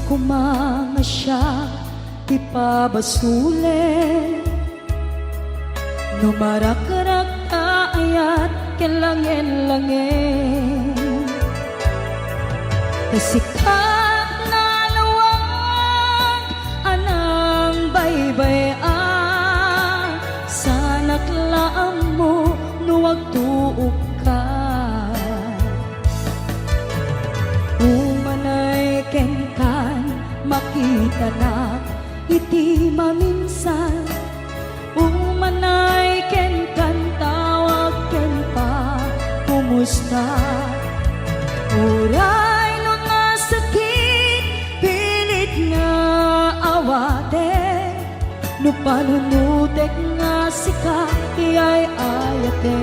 kumanga siya ipabasulit numarak-rak ayat kelangin-langin kasikat na lawag anang baybay-an sanak laang mo nuwag tuok ka umanay kenkan makita na iti maminsan umanay ken kan tawag ken pa kumusta uray no nga sakit pilit nga awate no panunutek nga sika iyay ayate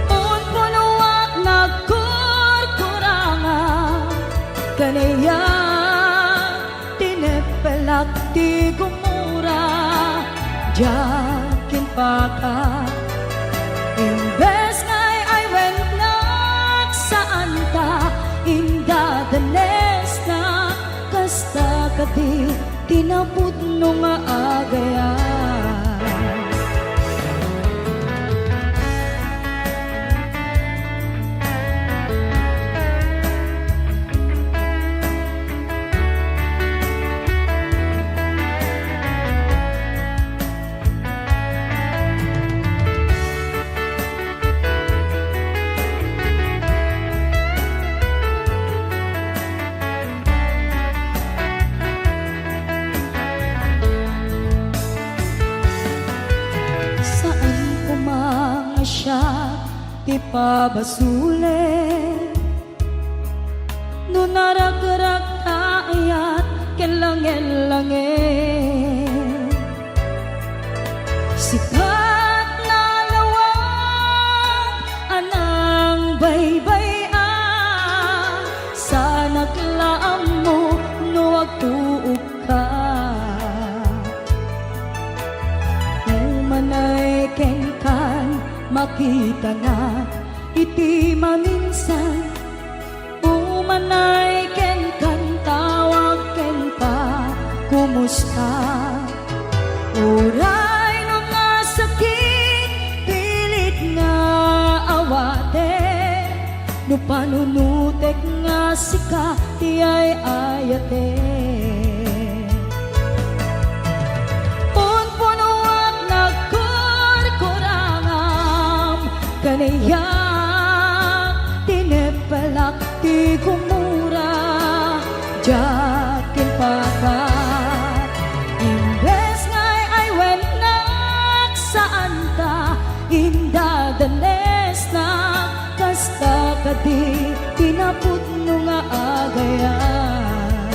un punuak nagkurkuranga kanaya tinepelak ti gumura jakin paka imbes ngay ay wennak saan ta indadanes na kasta kadi tinapud no nga agayan ipabasulit no narag-rag ayat kelangin-langin sikat na lawag anang baybay-an sanak laang mo nuwag tuok ka umanay kenkan makita na iti maminsan umanay ken kan tawag ken pa kumusta uray no nga sakit pilit nga awate no panunutek nga sika tiyay ayate kanaya tinepelak ti gumura jakin pakat imbes ngay ay wennak saan ta indadanes na kasta kadi tinapud no nga agayan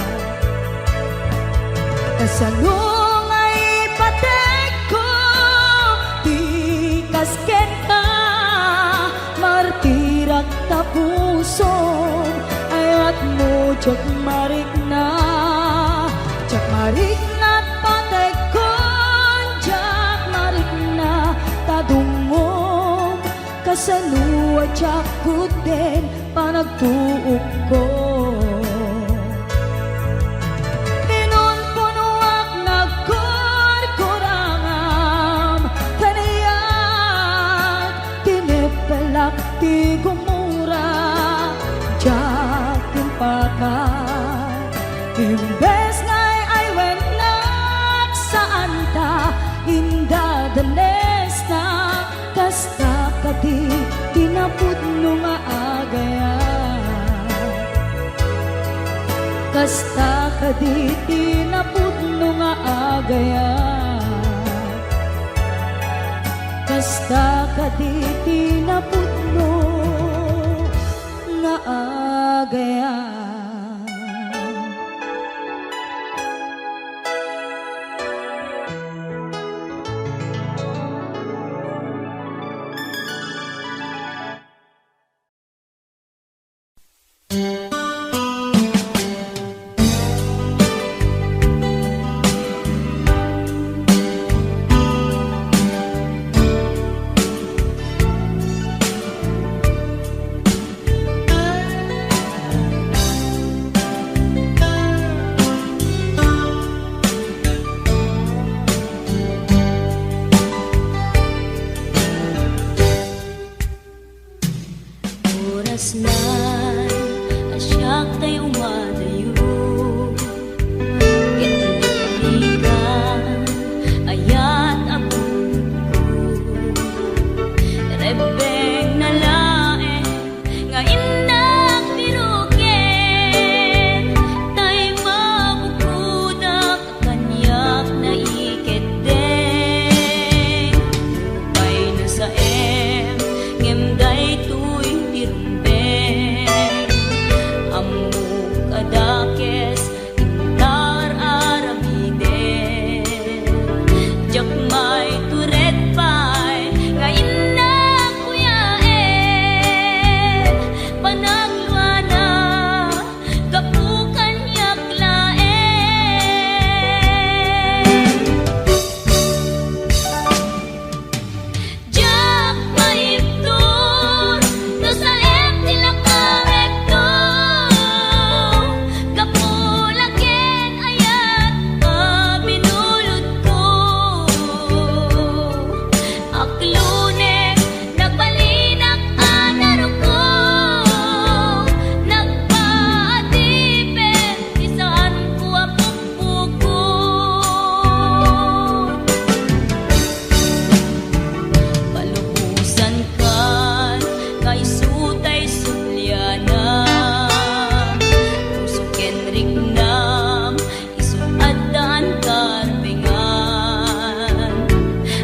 kasalong ay patek ko ti kasket ka martirak tapuson ayat mo jak marik na patay kon jak marik na tadungom kasanua jak kuden panagtuok ko inon punuak nagkurkurangam kanayat tinepelak ti gumura jakin pakat imbes ngay ay wennak saan ta indadanes na kasta kadi tinapud no nga agayan kasta kadi tinapud no nga agayan kasta kadi tinapud no nga agayan nasnan asyak tayo madayo Ketlikan ayat abun Rebeng na lae nga inak biruken tay mabukudak kanyak na iketeng Lupay na sa ngemday tuy tirumbeng amuk adakes intar aramiden jakmay turet pay nga inak kuyaen panagluana kapukan yaklaen jak maiptur no sa tilakarekto kapulaken ayat binulod ko aklunek nagbalinak anaro ko nagpaatipet isaan ko apukpukon palubusan kan kay sutay sulyana pusuken rignam isuadan karbengan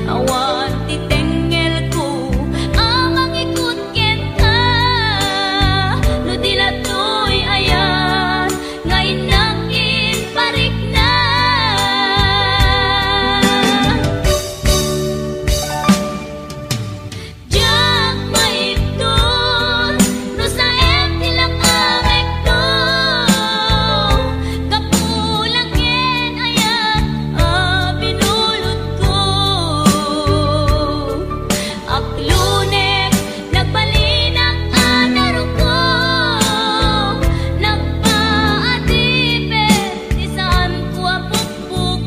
awan titengel ko amang ikut ken ka no dilatoy ayan nga inakin parik na jak maiptur no sa tilakarekto kapulaken ayat binulod ko aklunek nagbalinak anaro ko nagpaatipet isaan ko apukpukon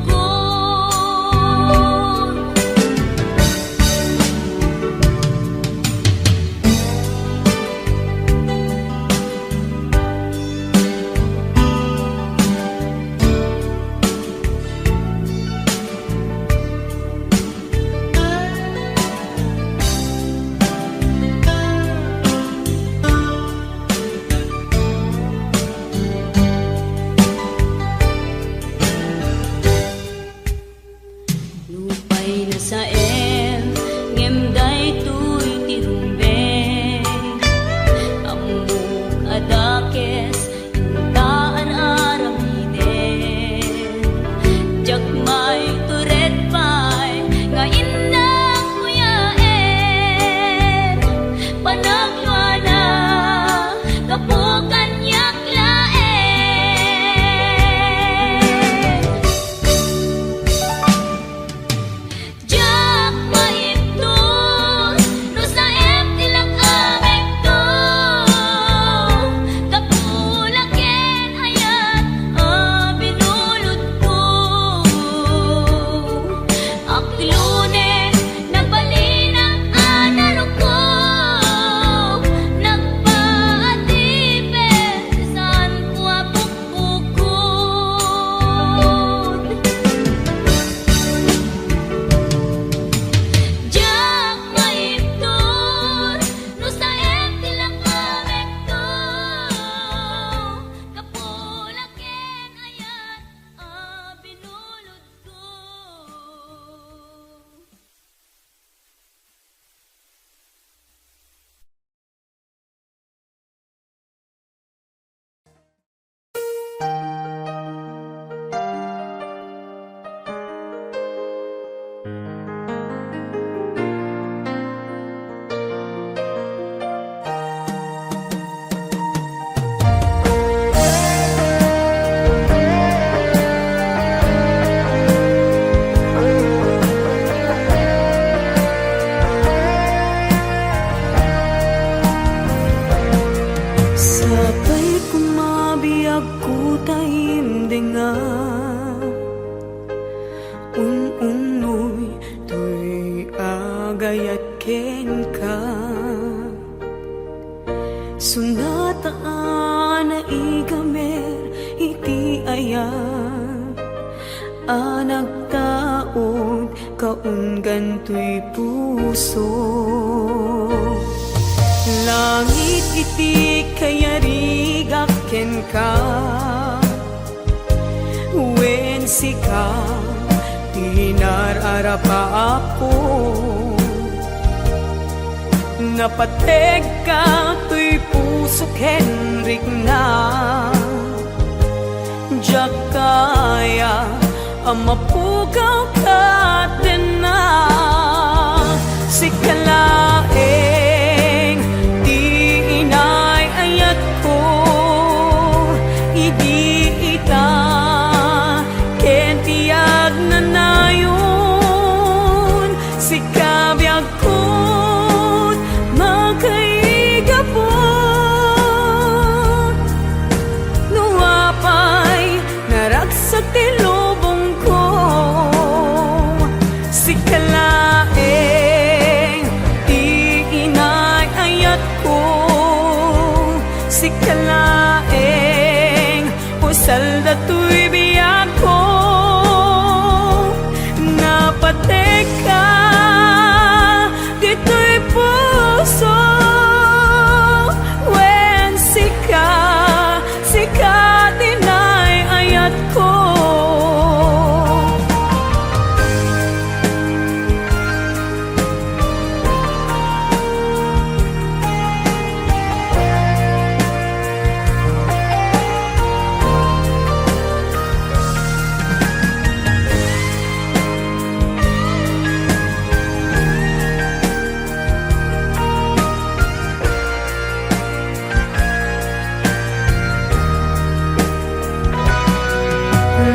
Lupay na sa ngemday tuy tirumbeng amuk adakes intaan aramiden jakmay turet pay nga inak kuyaen panagluana kapukan yaklaen jak maiptur no sa tilakarekto kapulaken ayat binulod ko aklunek nagbalinak anaro ko nagpaatipet isaan ko apukpukon jak maiptur no sa tilakarekto kapulaken ayat binulod ko Sunataan na igamer iti ayan nagtaod kaun gantoy puso. Langit iti kayarigak ken ka, wen sika tinararapa ako. Napateg ka to'y puso Henrik na diyak kaya amapugaw ka din na sikalaeng di inay ayat ko idi ita ken tiyag na nayon sikabiyag ko magkaigapon nuapay naragsak ti lubong ko sikalaeng di inay ayat ko sikalaeng pusal dato'y biyag ko napatek ka dito'y puso wen sika dinay ayat ko.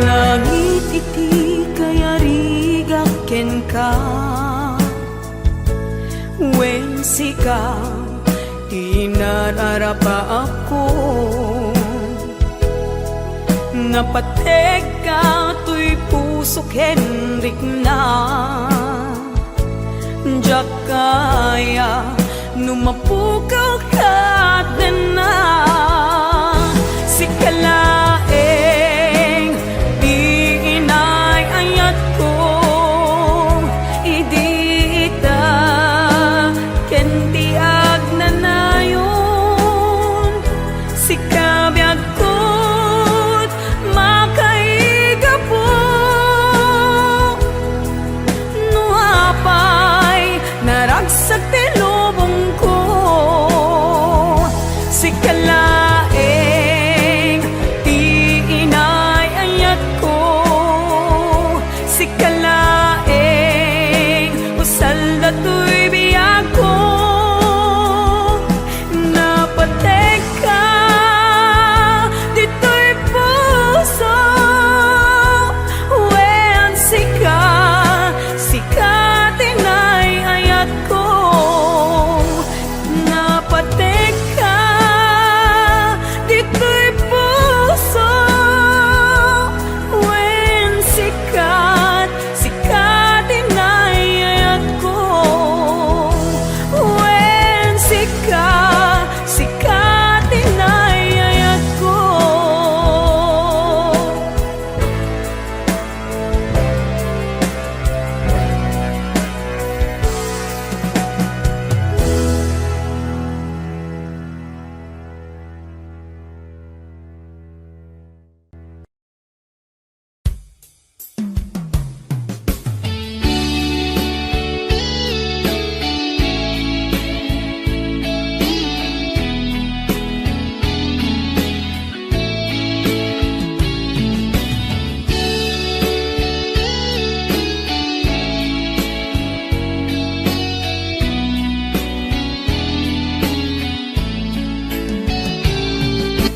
Langit iti kayarigak ken ka, wen sika tinararapa ako. Napateg ka to'y puso Henrik na diyak kaya numapugaw ka din na sikalaeng di inay ayat ko idi ita ken tiag na nayon sikabiyag ko't makaigapo nuapay naragsak ti lubong ko sikalaeng di inay ayat ko sikalaeng usal dato'y biyag ko napatek ka dito'y puso wen sika tinay ayat ko napatek ka dito'y puso wen sika tinay ayat ko wen sika tinay ayat ko.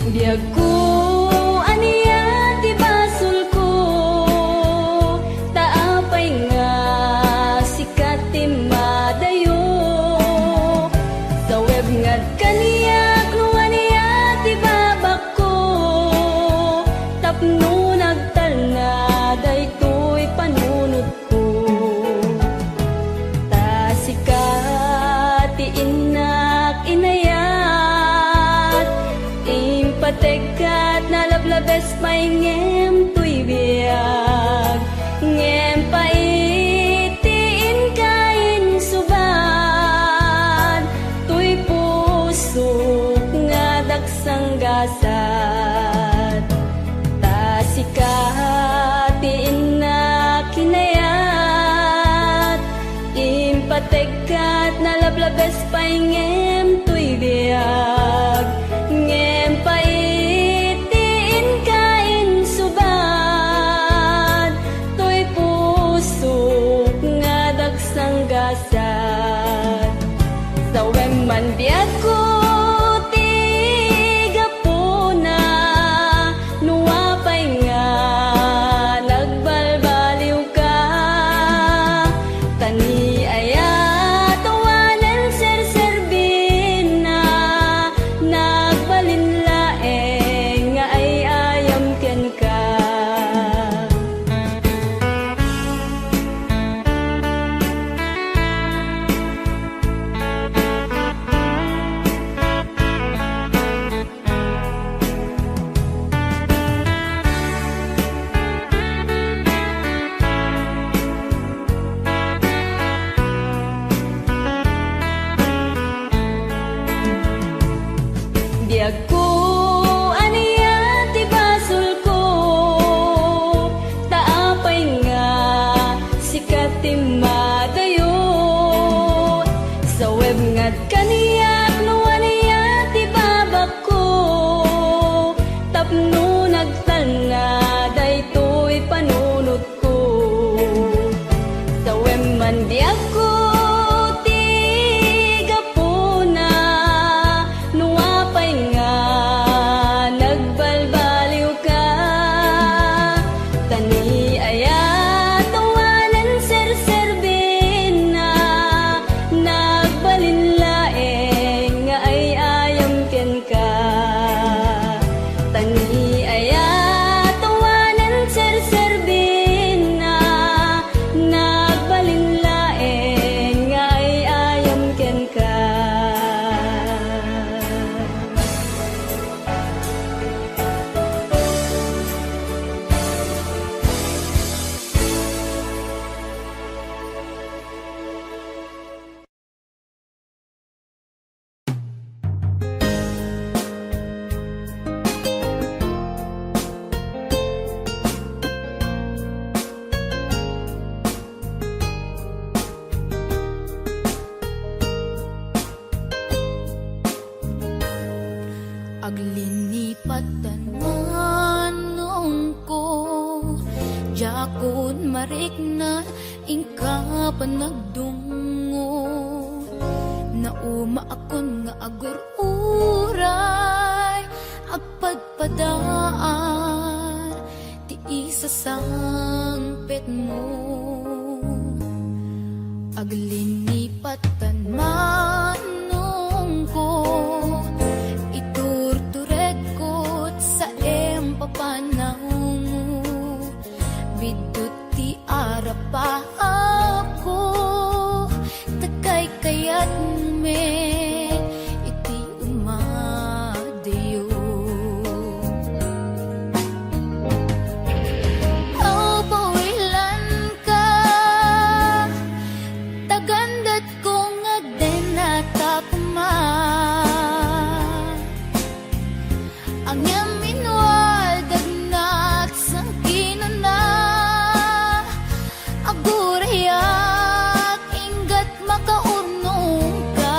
Biyag ko aniya ti basol ko taapay nga sikat ti madayo sa web ngad kaniya no aniya ti babak ko tapno nagtal na daytoy panunod ko ta sikat ti inak inaya patekat nalablabes paingem tuy biag ngem paitiin kain suban tuy pusok nga daksang gasat tasikatiin na kinayat impatekat nalablabes paingem tuy biag ngem paitiin kain suban tuy pusok nga daksang gasat sawem man biag ko tigapuna nuwapay nga nagbalbaliw ka tani aya tawanan serserbin na nagbalinlaeng nga ay ayam ken ka. Biag ko aniya ti basol ko taapay nga sikat ti madayo sa web ngat kaniyak no aniya ti babak ko tapno nagtalna daytoy panunot ko sa web man biag ko Aglinipatan manong ko jakon marik na ingka panagdungo nauma akon nga agur-uray apagpadaan ti isa sangpet mo aglinipatan manong ko papanahon bidot ti arapa ako takay kayat me iti umadayo aw pawilan ka tagandat kong agdenata kuma ang agurayak ingat makaunong ka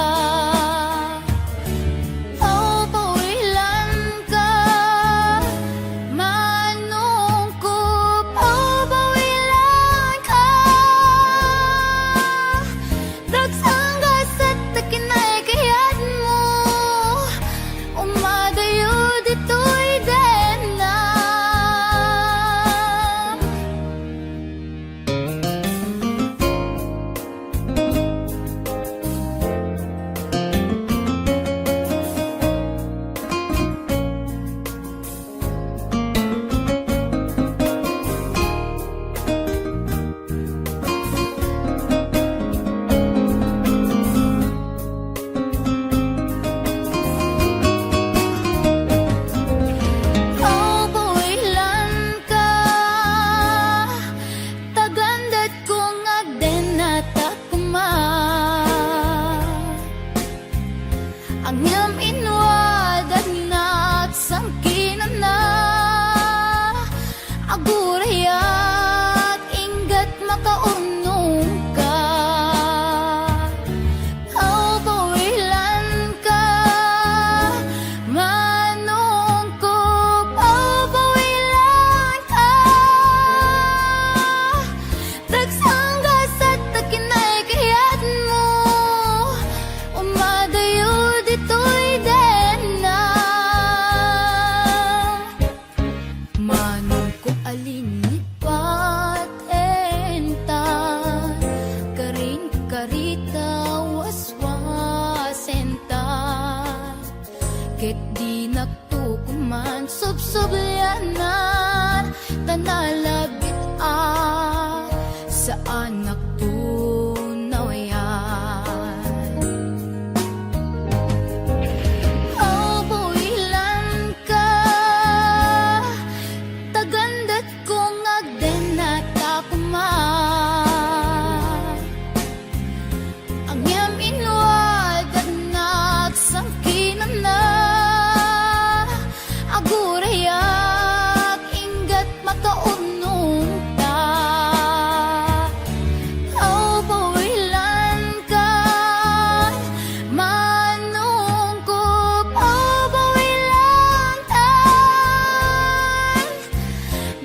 Angam inwadan at sangkinan na agurayat ingat makaunong ka. Paupawilan ka manong ko, paupawilan ka. Tagsanggas at takinay kayat mo, umadayo dito'y den na. Manong ko alinipat enta, karing karita waswasenta. Ket di nagtukuman subsubyanan, tanalabit sa anak tunaw yan. Paupawilan ka, tagandat kong agden at akuman. Ang yam inwad at nagsangkinan na agurayak ingat makaunong ta. Paupawilan ka manong ko, paupawilan ta.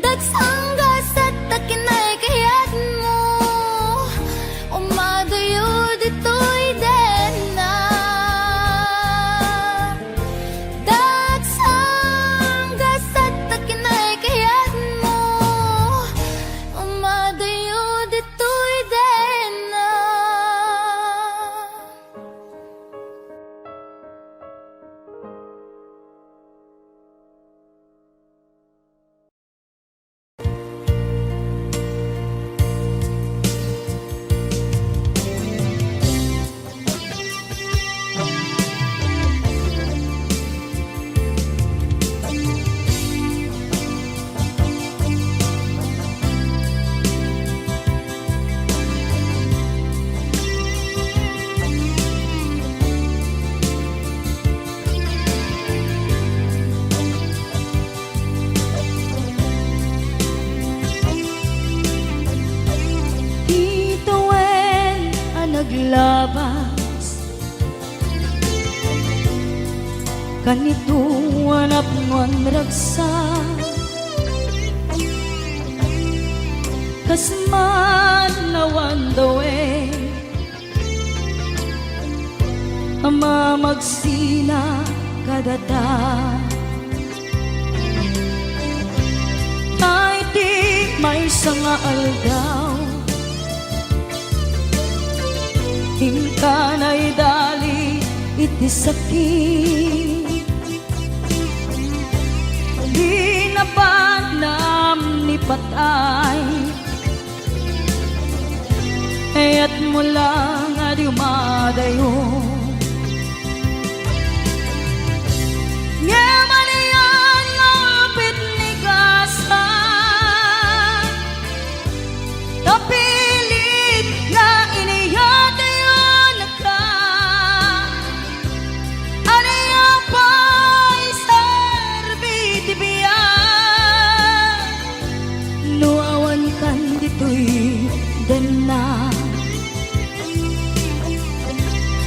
Dagsanggas at takinay kayat mo, umadayo dito'y den na. Dagsanggas at takinay kayat mo, umadayo dito'y den na. Ituwen ang naglabas, kanito anak mo ang ragsa. Kasman nawan dawe, ama magsina kadata. Ay di may sanga aldaw, hingkanay dali iti sakit. Di na banam ni patay, at mula nga di umadayo. Yaman yan ngapit ni kasa, tapilit nga iniyatayo na ka. Aniya pa'y serbiti biyan, nuawan kan dito'y den na.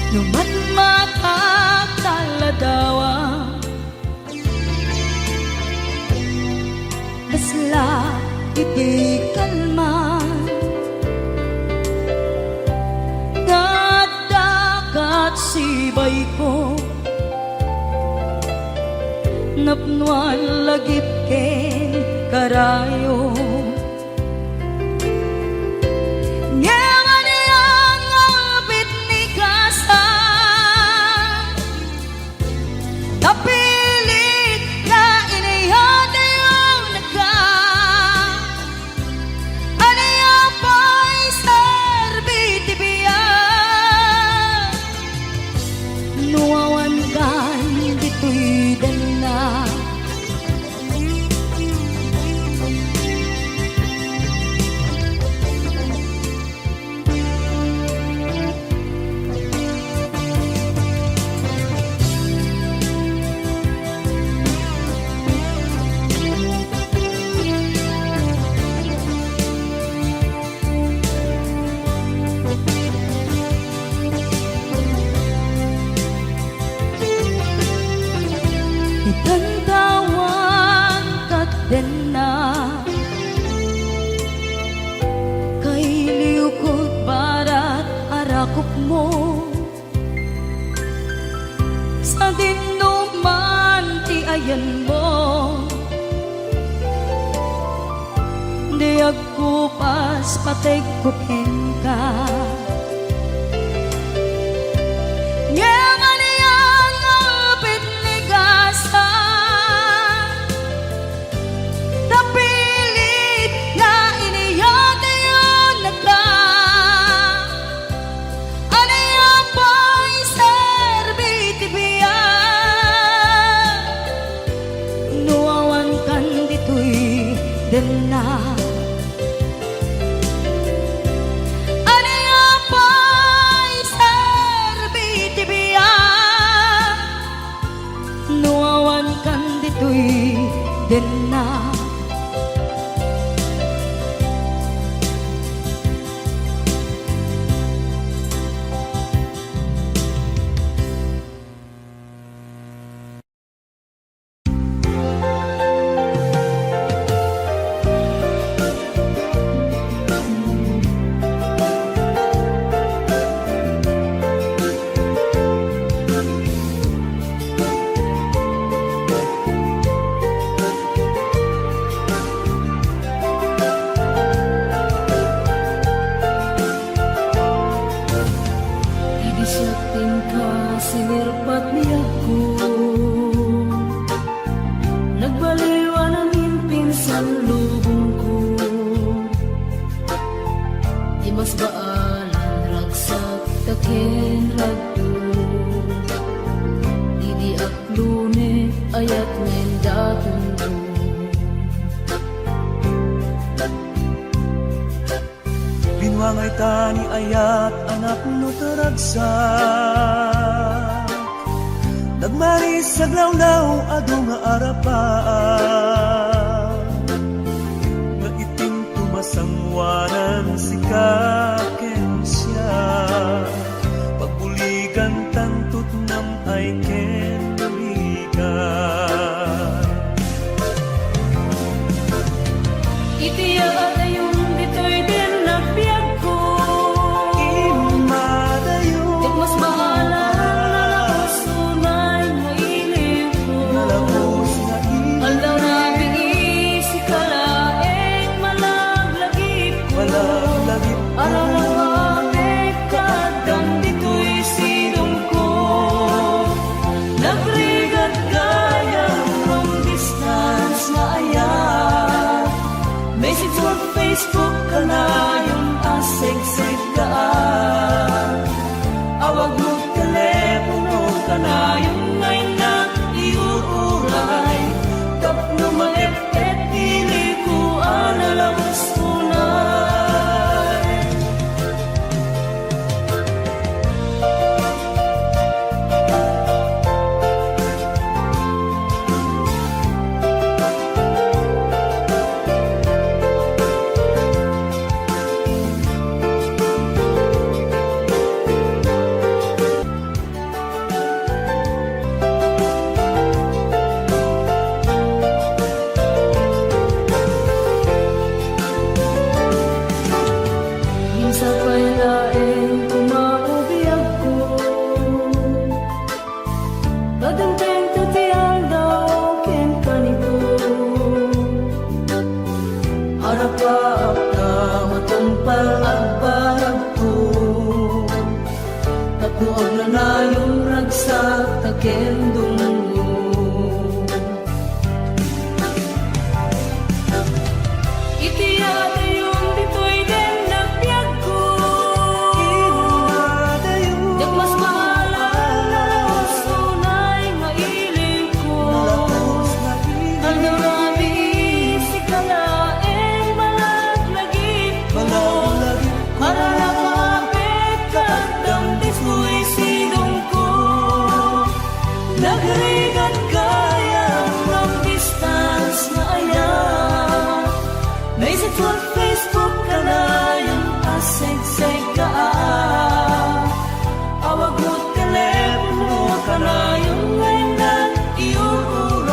Numatmatak taladawa, kasla iti kalman. Dadakat sibay ko, napnuan lagip ken karayo. Napilit na inihatayo na ka. Aniya pa'y serbiti biyan, nuawan kan dito'y den na. itantawan kat den na kay liukod barat arakop mo sa dinuman ti ayan mo di ako pas patay kupin ka yaman yang apit ni gasa napilit na iniyate yun nagka ano yung boy serbiti biya nuawan kan dito'y den na din na sinirpat niya ko nagbaliwan ang pinsan lubong ko di mas baalan ragsak takin ragdo di aklune ayat ngayon datong ko binwangay tani ayat anak no taragsak nagmanis sa glawlaw ado nga arapaan nga iting tumasangwanan si kaken siya pagbuligan tantut nam ay ken naligan itiya yung dito'y din nagbiag ko imadayo di mas bahala Facebook ka na yung asik-sik ka awag mo telepono ka na yung ngayon na iuuray tapno maepet pili ko analawas tunay Tuog na na yung ragsak takendong mo itiyate yung dito'y din nagbiag ko imadayo yak mas mahalan na sunay nga iling ko ang narami si kalaeng malaglagip ko malalapapit kadang dito'y sidong ko nagrigat kaya ng distance na ayan may sa Facebook ka na yung asig-sig ka awag mo telepono ka na yung ngayon na iuuray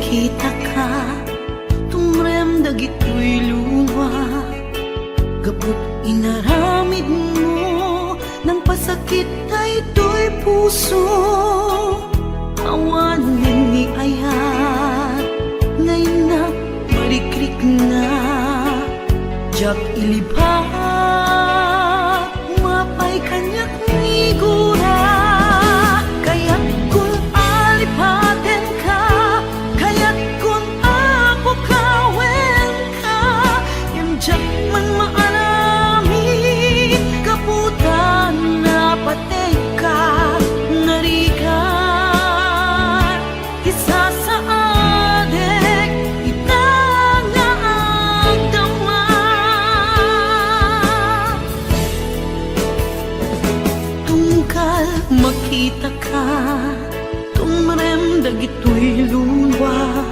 makita ka, tumrem dagitoy luwa. Gapot inaramid mo, nang pasakit ay ito'y puso. Awanin ni ayat, ngayon na marikrik na. Jak ilibat, mapay kanyak nigura. Kaya't kung alipaten ka, kaya't kung apukawen ka, yung jak man maalami, kaputan na patay ka, narikan, isa sa adek, itangaagdama. Tungkal makita ka, tumrem dagitoy luwa.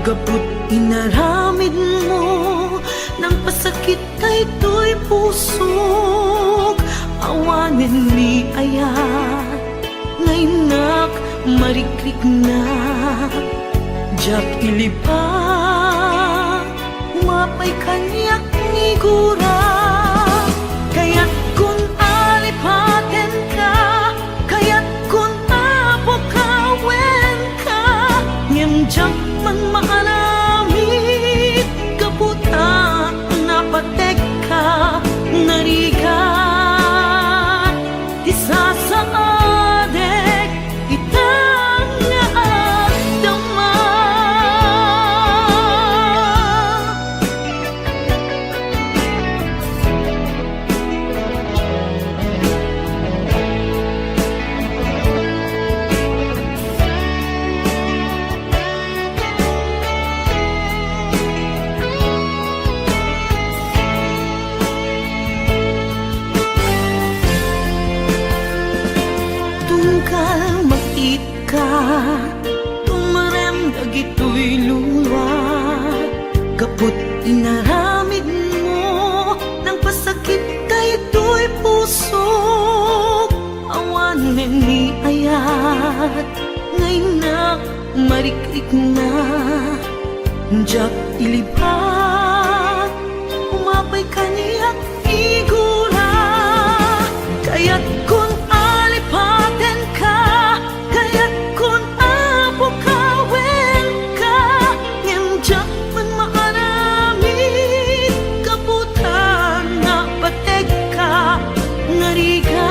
Gapot inaramid mo, nang pasakit ay ito'y pusok. Awanin ni ayat, ngayon nak marikrik na. Jak ilipat, mapay kanyak nigura. Kaya't kung alipaten ka, kaya't kung apukawen ka, ngem jak man maalamit, kaputa napatek ka, narigat, isa sa adek, itangaagdama. Tungkal makit ka, tumarem dagitoy luwa. Kaput inaramid mo, nang pasakit ay ito'y pusok. Awanin ni ayat, ngayon na marikrik na. Jak ilipat, umapay kaniyak figura. Kaya't kung alipaten ka, kaya't kung apukawen ka, ngem jak man maaramid, kaputan na pateg ka, narigat,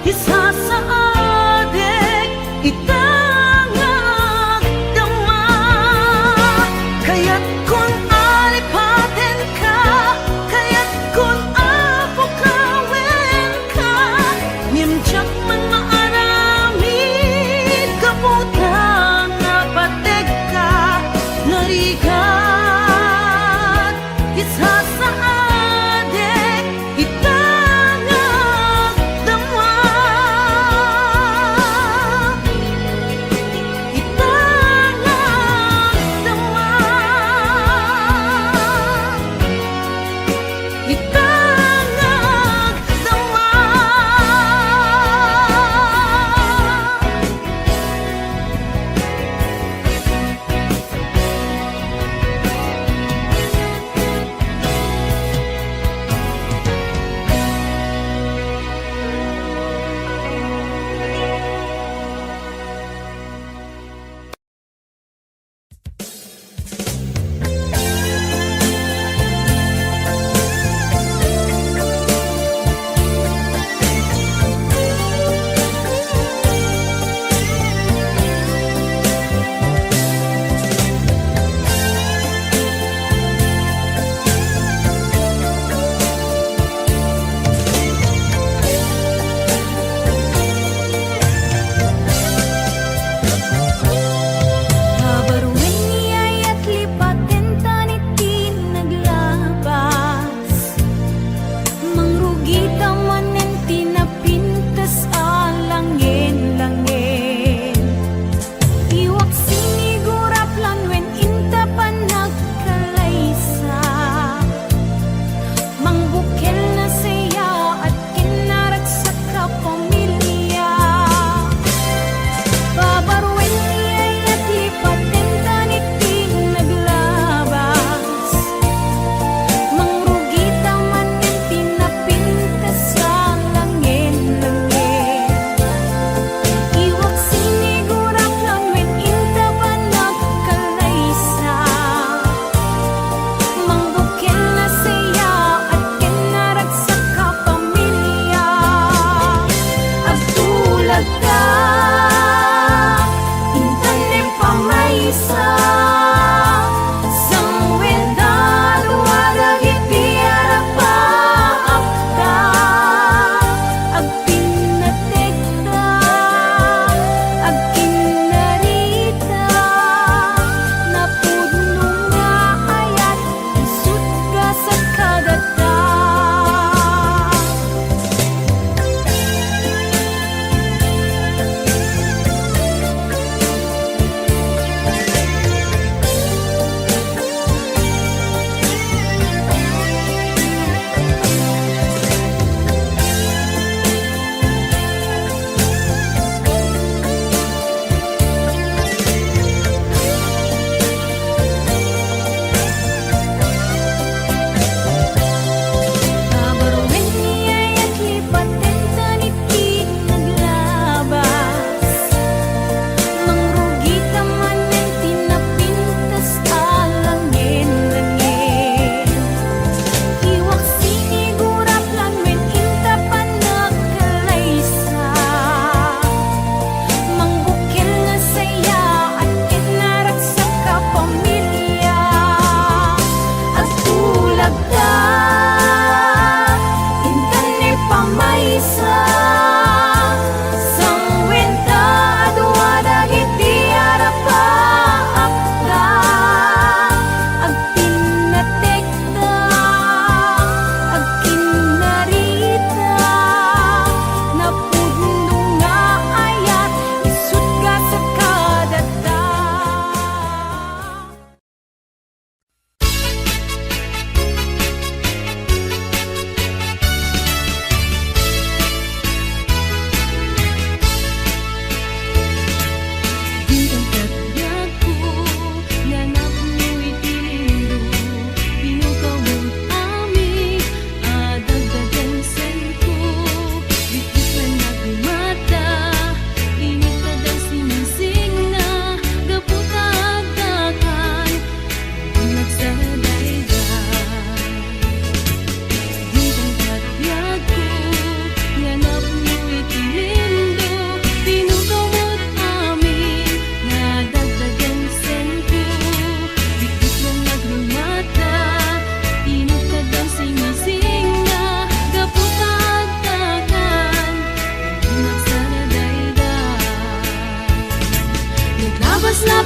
isa sa adek, itangaagdama. Kaya't kung alipaten ka, kaya't kung apukawen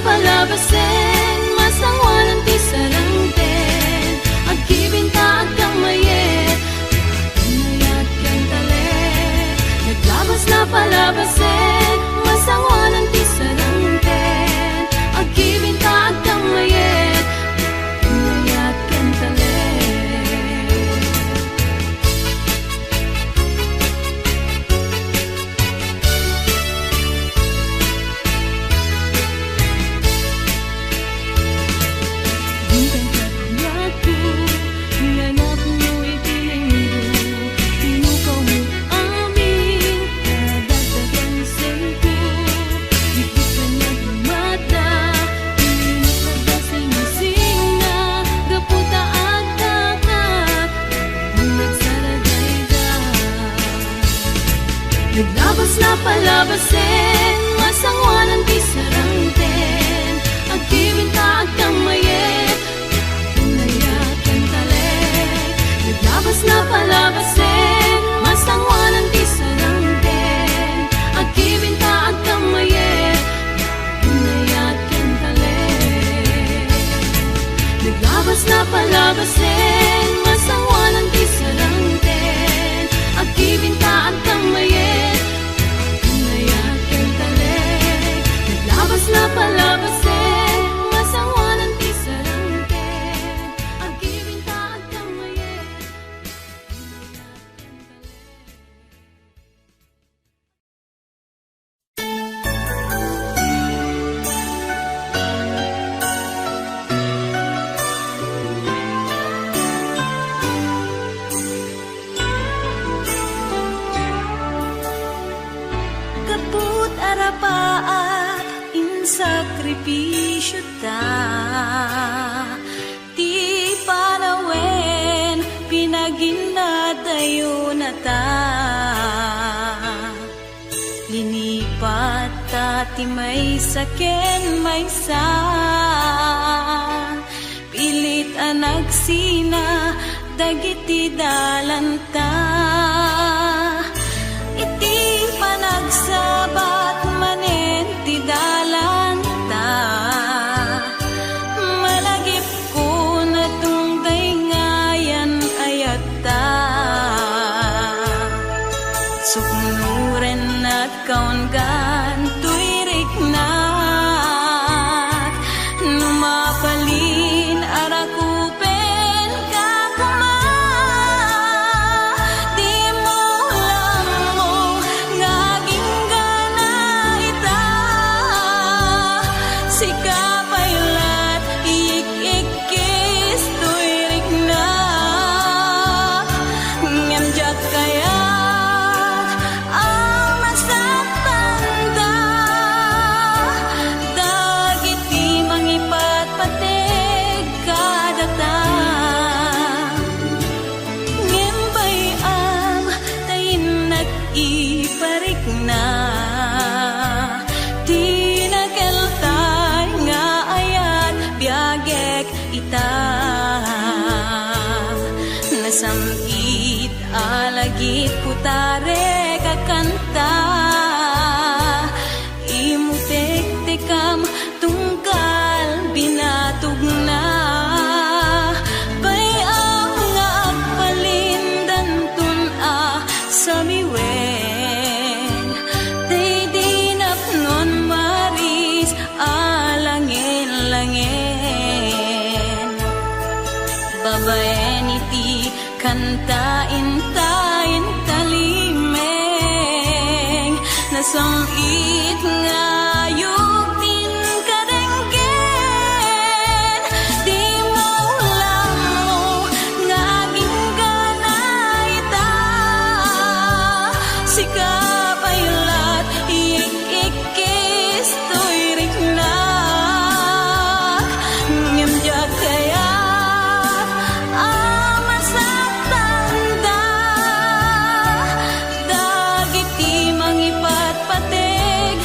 palabasin, masangwanan ti sarangten, agkibinta agkang mayet, pinayat ken talet. Naglabas na palabasin, masangwanan ti sarangten, agkibinta agkang mayet, pinayat ken talet. Naglabas na palabasin, masangwanan ti sarangten, agkibinta agkang mayet, pinayat ken talet. Naglabas na palabasin, masangwanan ti sarangten, agkibinta agkang mayet, pinayat ken talet. Naglabas na palabasin, masangwanan ti sarangten, agkibinta agkang mayet, pinayat ken talet. Naglabas na palabasin, masangwanan ti sarangten, agkibinta agkang mayet, pinayat ken Kaput arapaat in sakripisyo ta, ti panawen pinaginadayo na ta. Linipat ta ti may saken may sa, pilit anagsina dagiti dalanta. Iti panagsabat manen ti dalanta, malagip ko na tungday ngayan ayata. Suknuren at kaungan tuirik na, numapalin arakupen kakuma. Di mo lang mo ngaging gana ita, sikapaylat ik-ikis tuirik na. Ngamjak kaya ang masatanda, dagiti mangipatpateg kadata. Ngembay ang tayin nag-iparik na, di nakeltay nga ayat biagek ita. Nasamit alagit putare kakanta, imutek-tekam tungkal binatog na. Bayang nga agpalindan tun sa miwen, day dinapnon maris alangin-langin. Babaen iti kantain tayin talimeng, nasamit nga yugtin kadenggen. Di mo lang mo ngaging gana ita, sikapaylat ik-ikis tuirik na. Ngamjak kaya ang masatanda, dagiti mangipatpateg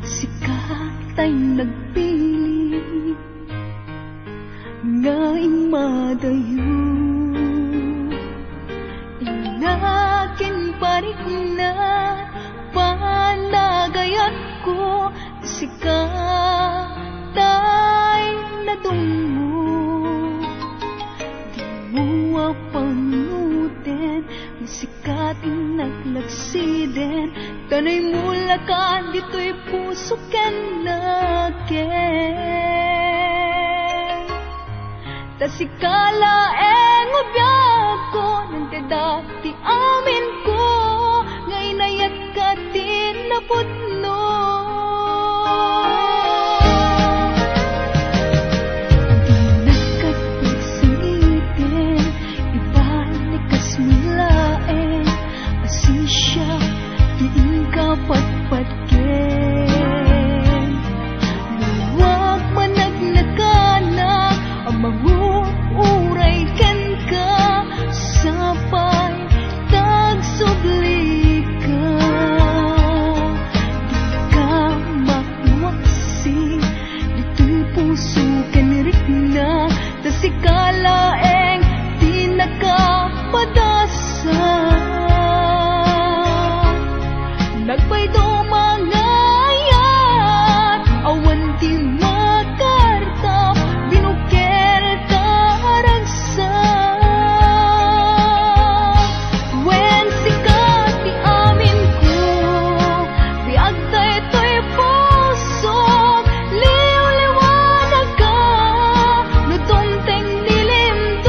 sikat ay nagpili ngayon madayo. Inakin parik na panagayat ko, sikat ay nadungo. Di mo apangutin, ang sikat ay naglaksiden. Tanay mula ka, dito'y puso ken naken. Tasikala eng ubiyag ko, nang dadati amin ko, ngay nayat ka din na putno. Di nagkapagsangitin, ibalik kas mulaen, asisya, diin ka patpatken. Luwag managnakanak, ang manguuray ken ka, sapay tagsubli ka. Di ka makuwaksi, dito'y puso ken rikna, tasikala eng di nakapadasa. Nagpaydo mga ayat, awan di makartap, binuker ka aragsa. When sikat di amin ko, biag tayo to'y puso, liw-liwanag ka, nutumteng dilim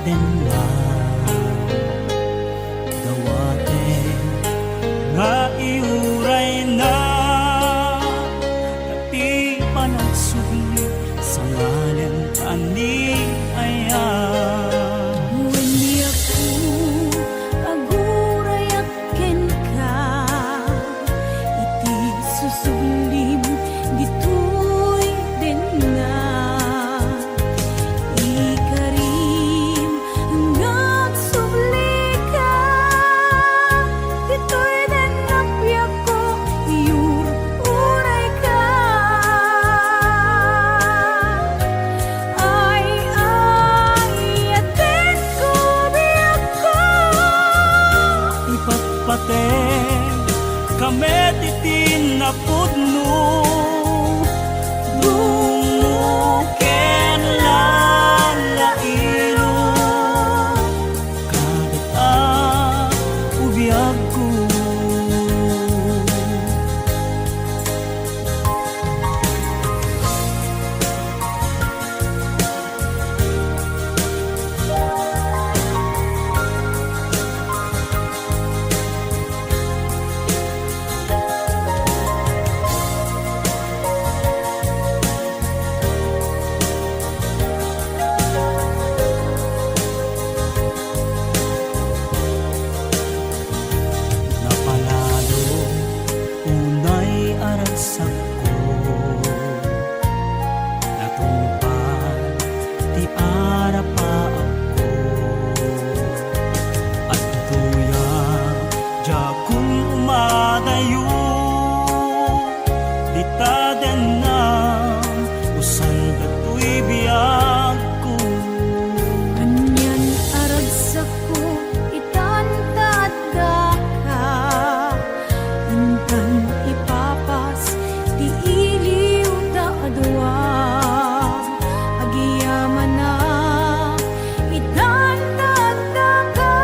den na gawate nga iuray na ti panagsubli sa ngalan ani ayan. Wenni ako agurayak ken ka, iti susublim ditoy den na. Ikarim nagsubli ka, ditoy den napiyak ko, iuray ka. Ay, atin ko biyak ko. Ipatpateng kami titin na pudno bumuken lalailo kadat ubiyag ko. Napalalo unay aragsak ko, natungpad ti ara pa ako, at tuya ja kung umadayo di taden na usan datoy biyag ko. Kanyan aragsak ko, itantadda ka. Intan ipapas, ti iliw da adwa. Agiyaman na, itantadda ka.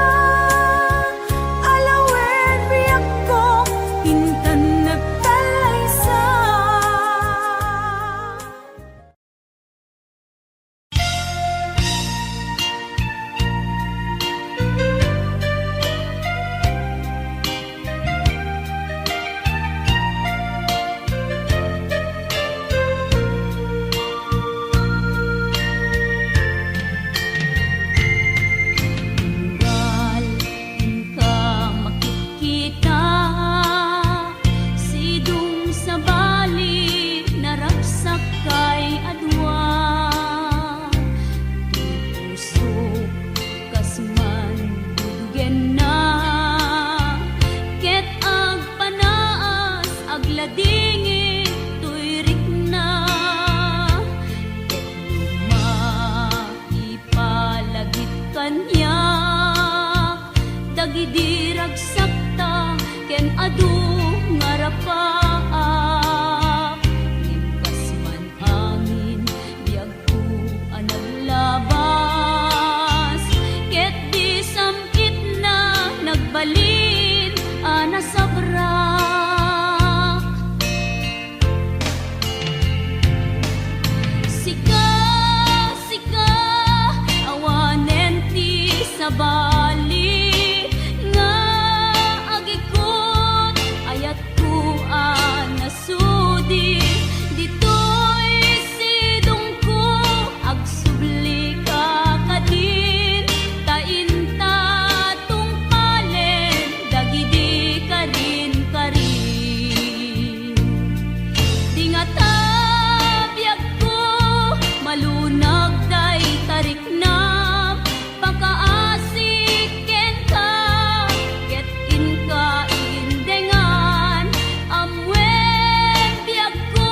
Alawen biyak ko, intan nagtalaysa. Tunggal ka makikita, sidong sa bali naragsak kay adwa. Tusok kasman dudugen na, ket ag panaas agladingit tuyrik na. Ket ipalagit kanya, dagidi ragsakta ken adu ngarapaak. Ngimkas man angin biag ko anaglabas, ket di samkit na nagbalin ana sabrak. Sika, sika, awanen ti sa bali, nga agikot ayat ko anasudi. Ditoy sidong ko agsubli ka kadin, tainta tungpalen dagidi karin karin. Di nga tabiyag ko malunag day tarik na, pagkaasik ken ka, ket inka indengan. Amwen biyag ko,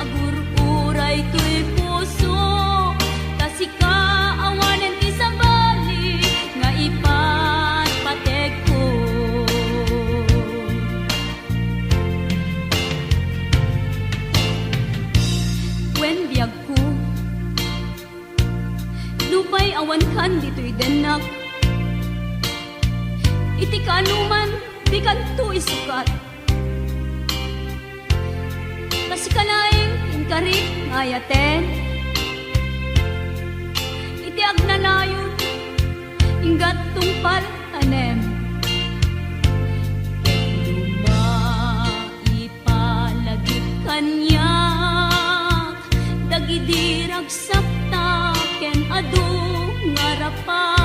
agururay to'y puso, tasika awanen ti sa bali, nga ipatpatek ko. Wen biyag ko, lupay awan kan dito'y denak. Iti kanuman, di kanto isukat. Kasi kalaing inkarit ngayaten, iti agnanayon paltanem. Lumaipalagit kanyak, dagidirag sakta ken adu ngarapan.